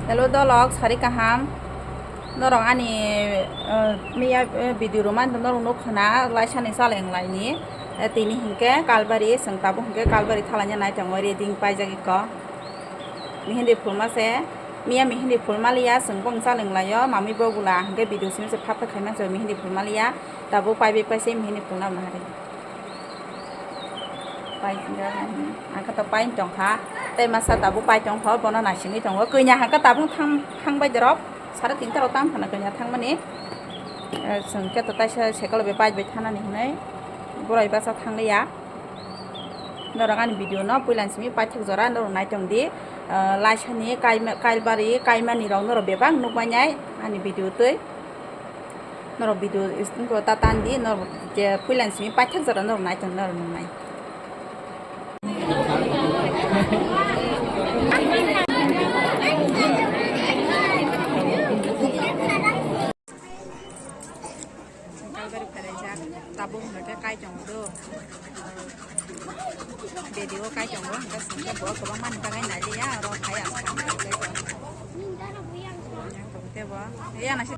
Hello dolog sari kaham norong ani miya video roman norong no khana laisani saleng laini tini hingke kalbari sengtabu hingke kalbari thalanya nai tang reading pai jagi ko mihindi phulma se miya mihindi phulma liya sengbong saleng layo mami bogula hingke video sim se phap khaima se mihindi phulma liya tabu pai be pai se mihindi phulna mahari pai singa angka to pai tong ha tei masa tabu pai tong pho bono na sini tong ko nya ha ka tabu thang bai drop sara tin taro tam phana nya thang mani sengke to tai sekal be pai be thana ni hnai borai ba sa thang ya norang ani video no puilan simi pai thak jora no nai tong di laisani kailbari kaimani rong no be bang nuk banyai ani video tei noro video istin ko ta tan di no je puilan simi pai thak jora no nai tong no nai tabung mereka kai jong do video kai jong do kita sengke bawa ke baman tangai nadi ya orang kaya te ba ya nasi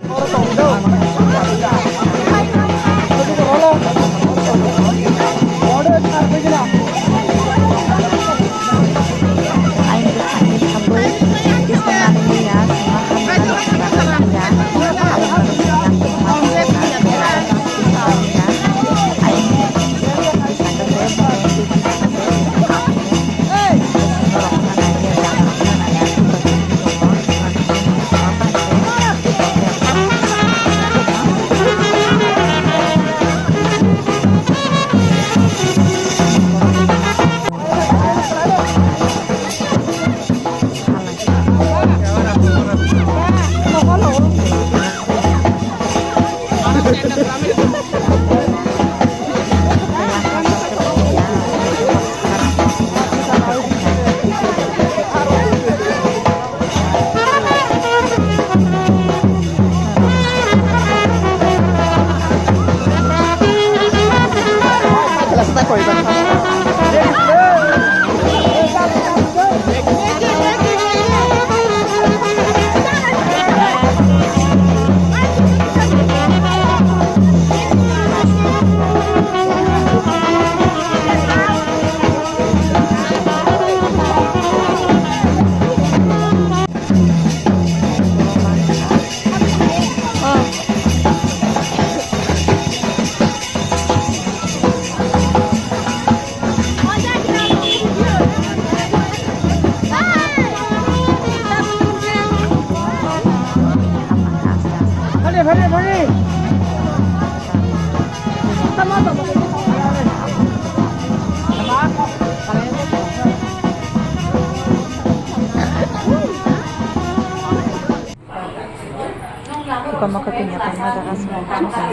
Bukan mau kekenyataan ada asal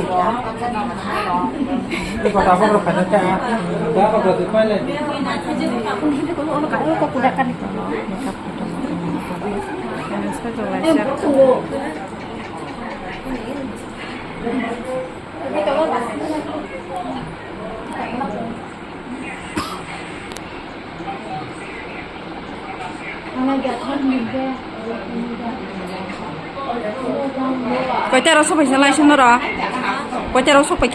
ya. Ini kota apa kalau kata saya? Dah apa berarti mana? Aku ni hidup kalau orang kaya kau kudakan itu. Makeup itu makanya. Yang seperti wajar. Kau cari rasa pasal lain sana ora? Kau cari rasa apa?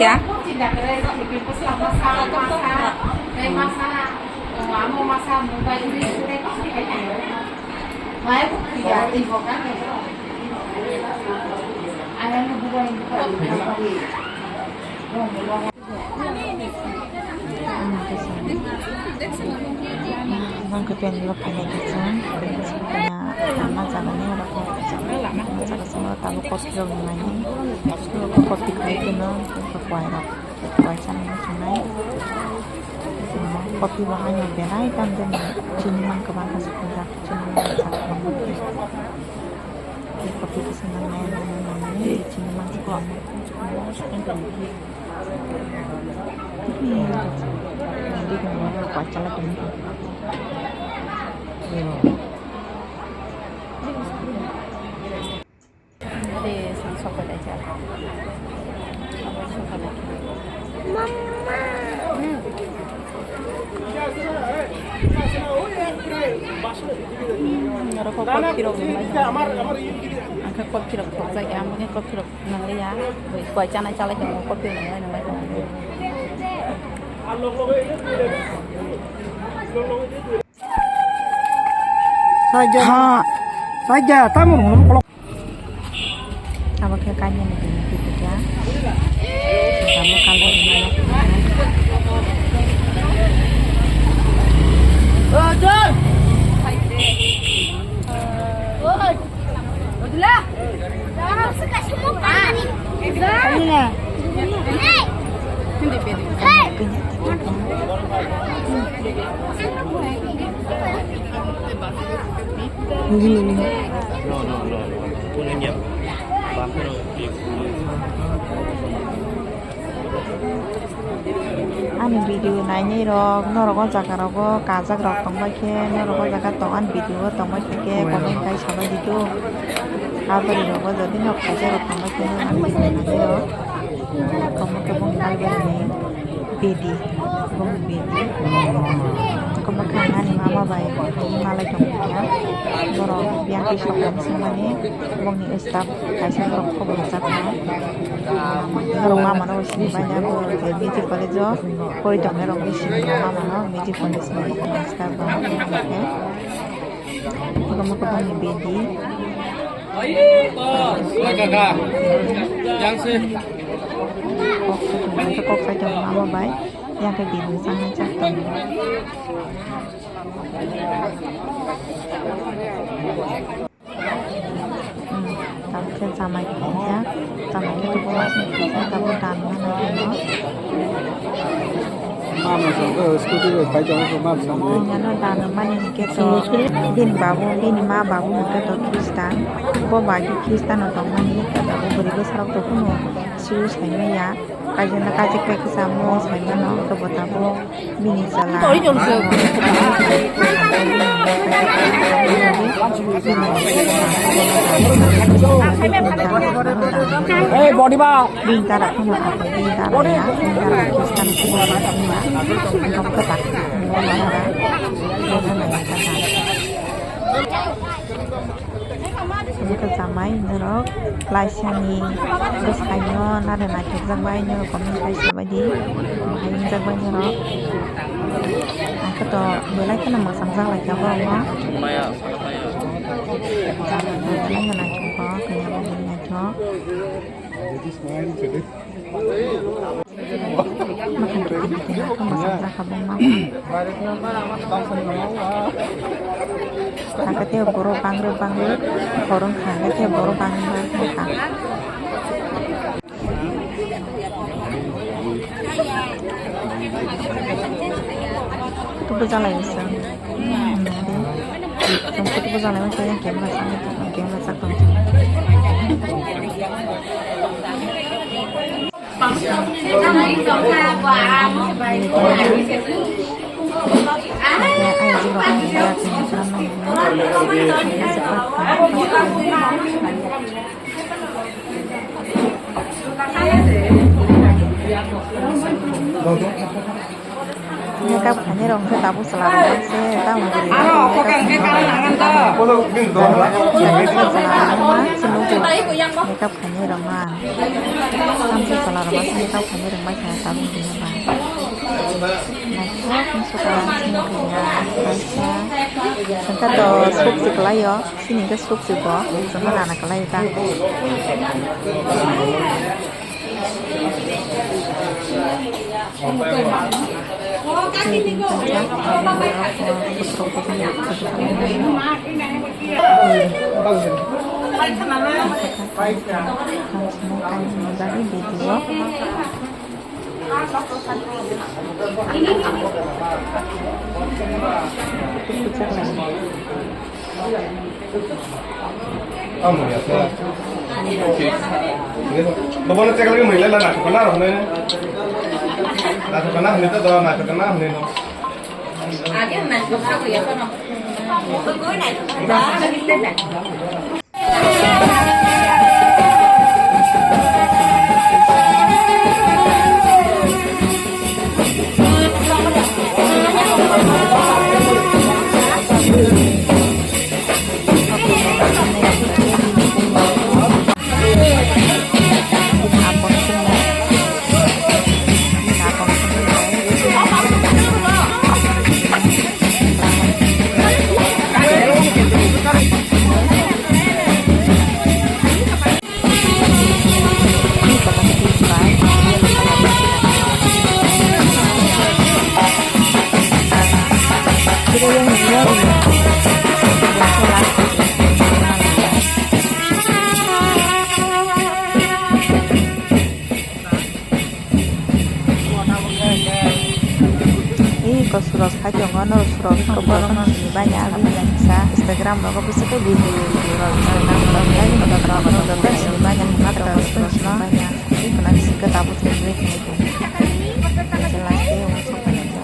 Bang kepengen lepas lagi kan, punya lama jalannya udah jalan semua tahu kopi dong lagi, kalau kopi itu no, kekuai sana sungai, kopi bahannya berai dan cini mang kebangga sekolah, cini mang cakap kopi kesenangan namanya cini mang sekolah, jadi kemudian aku acara demi Ada sosok aja. Mama. Baru kok kopi rok angka kopi rok kok saya amnya kopi rok nang ya buat cana cala jangan kopi nang ya saja tamu kalau apa kekanya nih gitu ya kamu kalau Ani video nanya rok, noro jaga rok, kajak rok tongba ke, noro jaga tongan video tongba ke, komen kai sabai itu, albari rok jadi nok kajak rok tongba ke, ani video nanya rok, kamu kebun albari nih, bedi, bung bedi, kamu kangen nih mama baik, malai tongba ya, noro biang kisah sama nih, bung nih ustad kajak rok kau bersama. Rumah mana sini banyak ke beauty college kori dong rumah sini rumah mana beauty college ni sekarang banget kamu ketemu bedi kok saja mama baik yang ke bedi sangat cakep Tapi sama aja, sama itu masih bisa kamu tangan nanti mama sama skuti phải cho nó mama sama Nhà nó đàn mà những cái to din babu din ma babu cái to Kristan, bo bagi Kristan atau mana cái babu beri ke sarap to kuno, sius hanya ya, kajian nak kaji kayak kesamu, hanya no ke botabu mini salah. body ba Bintara kuno apa bintara ya, bintara Kristan kuno ya. Kamu ketak, kamu kesamai nerok, laisani, terus hanya nada nak kesamai nerok, kamu kasih badi, hanya kesamai nerok. Aku tu boleh kan nama sang-sang lagi apa orang? Boleh kan nak cuba, kena boleh nak cuba. Makan kita aku masak kabung mau. Kakaknya boro bangre, orang kakaknya boro bangre makan. Itu berjalan sih. Jemput itu berjalan saya yang game masak tu. Mereka hanya orang tahu selalu saya tahu beri mereka hanya ramah sampai selalu mereka hanya ramah saya tahu di mana mereka suka sini kerja sebentar do sup sekolah yo sini ke sup sekolah sama anak kelai ta jadi kerja dari video Lo bueno cek lagi mulai lah nak kenal nih. Nak kenal nih tuh doang nak kenal nih lo. Cái mình cũng sao vậy con không? Cuối này đó cái tên này. suros pajongo no suros ko borong ni banyak kami yang bisa Instagram lo bisa ke video lo nam lo lagi no terus banyak terus no banyak pernah sih ketemu sendiri gitu jelas deh untuk aja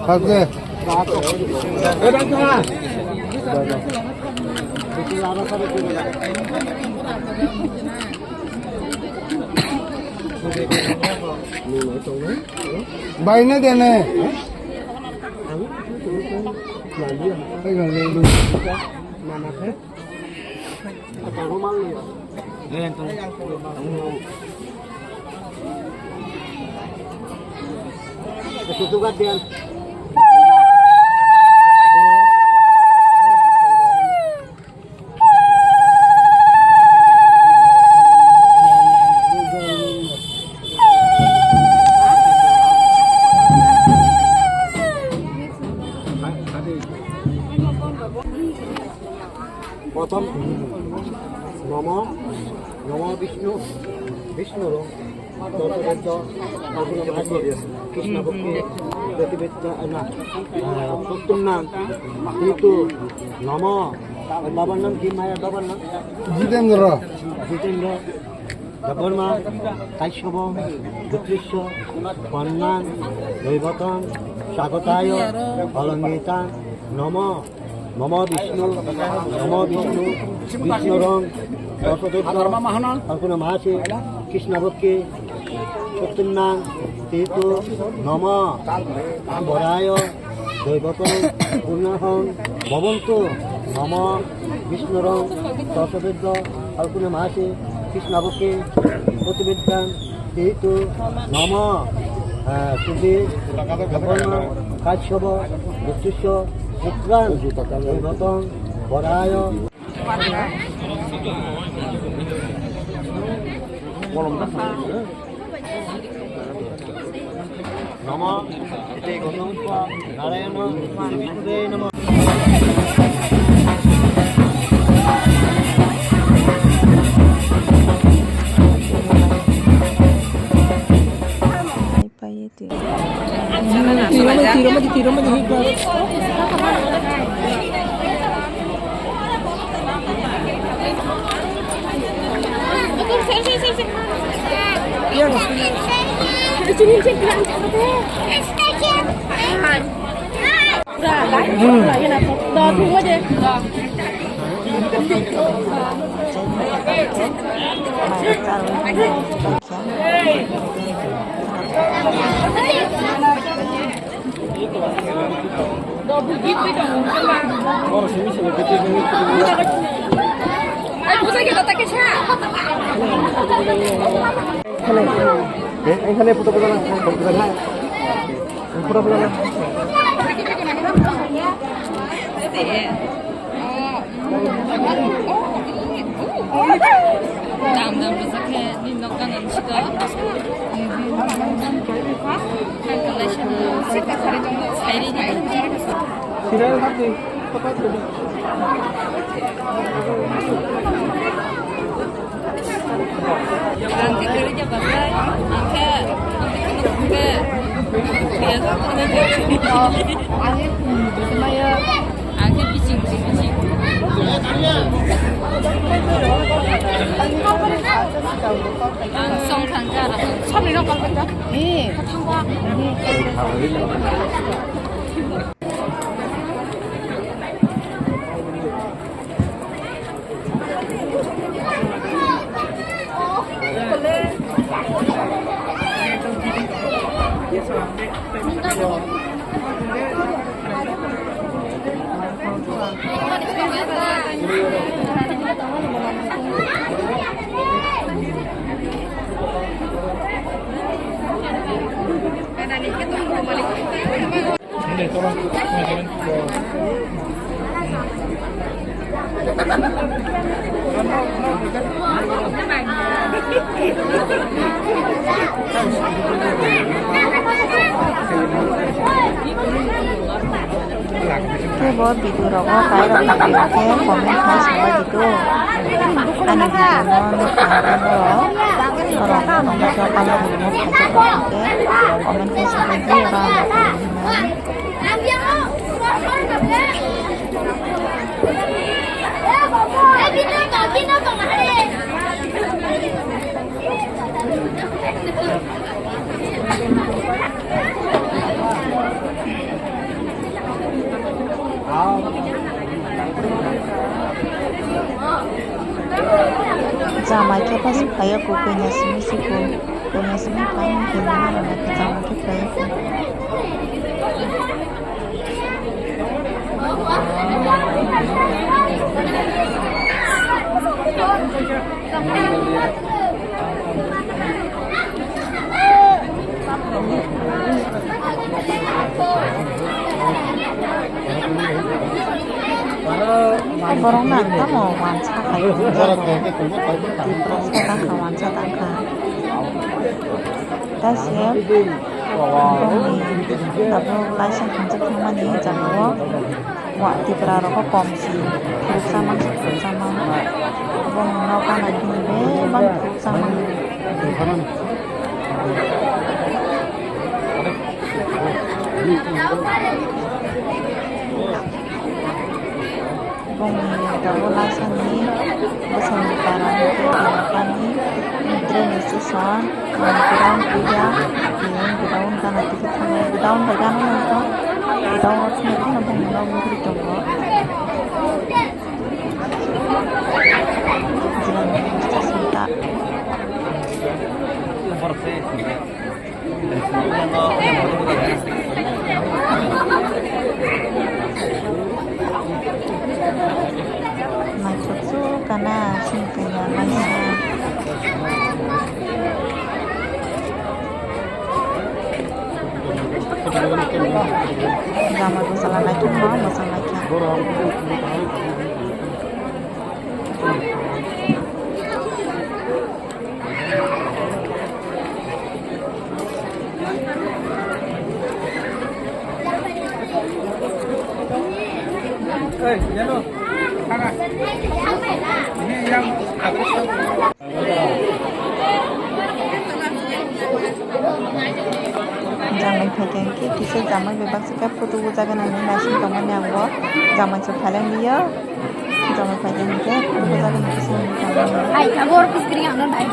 Oke. Baiknya dia nih. প্রথম নম নম বিষ্ণু বিষ্ণুর কৃষ্ণপক্ষে প্রতিবেদনা সত্তর নাম কিন্তু নম বাবার নাম কি মায়ের বাবার নাম জিতেন্দ্র জিতেন্দ্র ধর্মা কাশ্যপ জ্যোতিষ কন্যান দৈবতম স্বাগতায় অলঙ্গিতান নম নম বিষ্ণু বিষ্ণুরং অর্পণ মাসে কৃষ্ণপক্ষে সত্যনাং তীর্থ নম বরায় দৈবতং পূর্ণাহং ভবন্ত নম বিষ্ণুরং সরস্বতীর্থ অর্পণ মাসে কৃষ্ণপক্ষে প্রতিবিদ্যাং তীর্থ নম সুধী কাশ্যপ জ্যোতিষ পুত্রান দৈবতং বরায় নম এতে গৌতম নারায়ণ বিষ্ণুদেব নম এখানে photo Nanti kerja pasal, angkat biasa semaya angkat bising. Langsung kanjar. 처음이랑 갈까? 네. 탄과. buat video rogo kayak video komen khas sama gitu ane video no orang nomor siapa yang mau kasih komen khas sama dia Zaman kita supaya kukunya semisiku, kukunya semikan gimana lagi zaman kita itu. Borong nanta mau wanca kayak gitu, wanca tangka. Tasya, tapi laisa hanjak sama nih jago. Wah di peraroko komsi, kuruk sama. Abang mau kan lagi nih, bang kuruk sama. Bong dabo lasani besar para pani drain station ground puja ground kana tiket ground bagan na ground ni na bong na mugri tongo jalan station ta Maksudku karena singkanya Malaysia. Zaman masalah lagi mau masalah lagi. Zaman pakai ki bisa zaman bebas sikap foto bujagan ane nasi kaman yang buat zaman sekarang dia zaman pakai ni ke foto bujagan ni kisah ni kaman. Ay, kabur kiskiri ang nanay.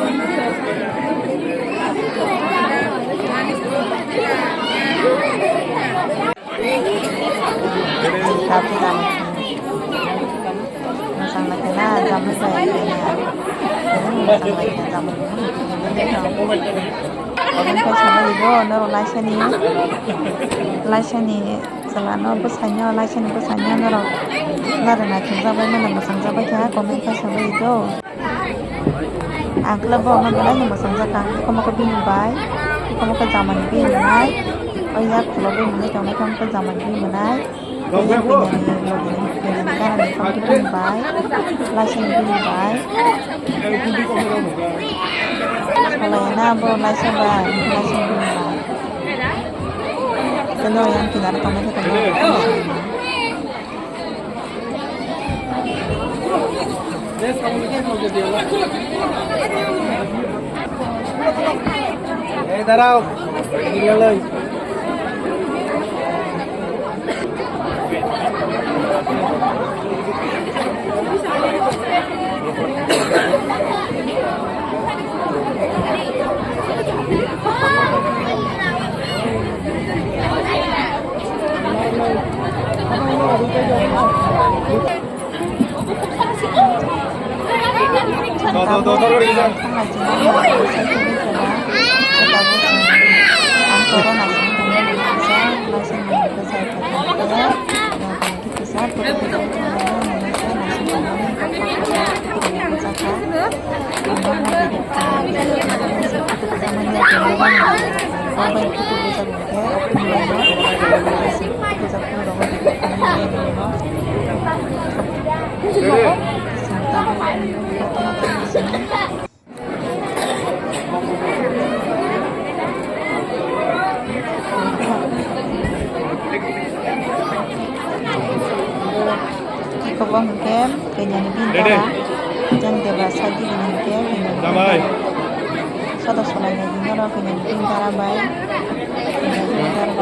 Tapi zaman masang lagi na zaman saya ni masang lagi na zaman ni. Orang pasal itu, nol laisani selana besarnya laisani besarnya nol lara nak sampai mana masang sampai kah komen pasal itu. Angkla bawa mana yang masang sampai kamu ke bini baik, kamu ke zaman bini baik. Oh ya, kalau bini kamu ke zaman bini baik. Yang punya negara ni kamu ke bini baik, laisani bini baik. Kalau ina bawa laisani baik, laisani bini baik. Kalau yang tidak ada kamu ke দাঁড়াও গেলেন Kebang kem kenyan bintara jang dewasa di kenyan kem kenyan satu solanya bintara kenyan bintara baik kenyan bintara